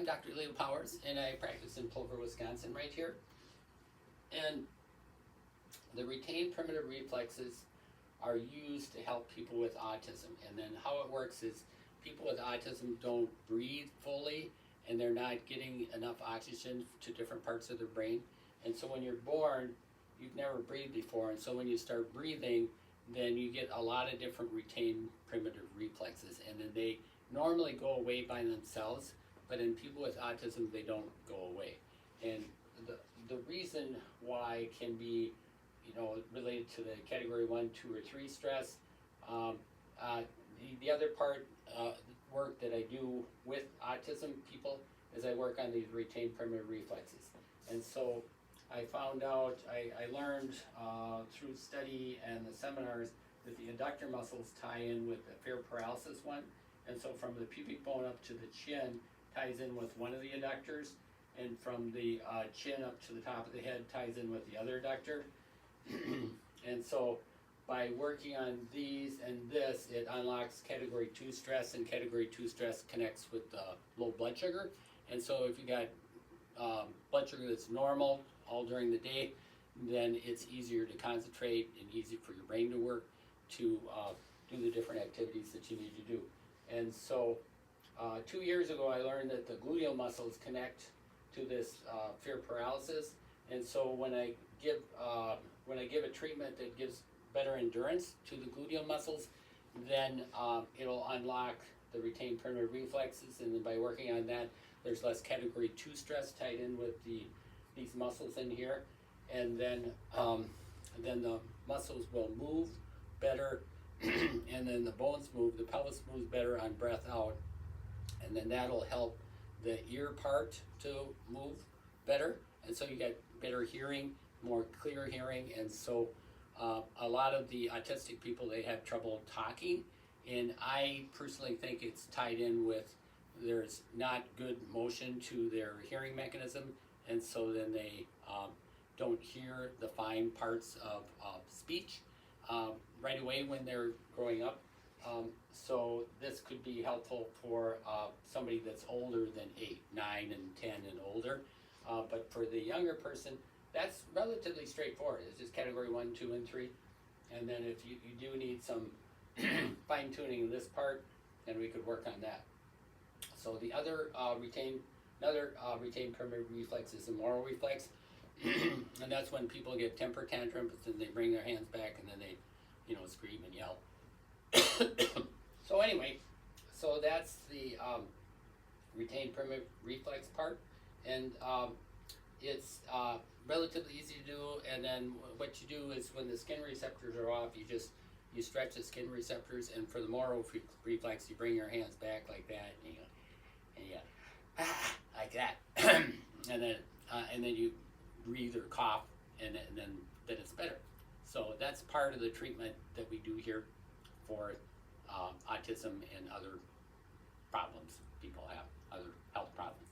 I'm Dr. Leo Powers, and I practice in Plover, Wisconsin, right here. And the retained primitive reflexes are used to help people with autism. And then how it works is people with autism don't breathe fully, and they're not getting enough oxygen to different parts of their brain. And so when you're born, you've never breathed before, and so when you start breathing, then you get a lot of different retained primitive reflexes, and then they normally go away by themselves, but in people with autism, they don't go away. And the reason why can be, related to the category 1, 2, or 3 stress. The other part, work that I do with autism people is I work on these retained primitive reflexes. And so I found out, I learned through study and the seminars that the adductor muscles tie in with the fear paralysis one. And so from the pubic bone up to the chin ties in with one of the adductors, and from the chin up to the top of the head ties in with the other adductor. And so by working on these and this, it unlocks category 2 stress, and category 2 stress connects with low blood sugar. And so if you got blood sugar that's normal all during the day, then it's easier to concentrate and easy for your brain to work to do the different activities that you need to do. And so 2 years ago, I learned that the gluteal muscles connect to this fear paralysis. And so when I give a treatment that gives better endurance to the gluteal muscles, then it'll unlock the retained primitive reflexes. And then by working on that, there's less category 2 stress tied in with these muscles in here. And then the muscles will move better, and then the bones move, the pelvis moves better on breath out, and then that'll help the ear part to move better, and so you get better hearing, more clear hearing. And so a lot of the autistic people, they have trouble talking, and I personally think it's tied in with there's not good motion to their hearing mechanism, and so then they don't hear the fine parts of speech right away when they're growing up. So this could be helpful for somebody that's older than 8, 9, and 10 and older. But for the younger person, that's relatively straightforward. It's just category 1, 2, and 3. And then if you do need some fine tuning in this part, then we could work on that. So the other retained primitive reflex is the moral reflex. And that's when people get temper tantrums and they bring their hands back and then they, scream and yell. So anyway, so that's the retained primitive reflex part, and it's relatively easy to do. And then what you do is when the skin receptors are off, you stretch the skin receptors, and for the moral reflex, you bring your hands back like that, and you like that, and then you breathe or cough, and then it's better. So that's part of the treatment that we do here for autism and other problems people have, other health problems.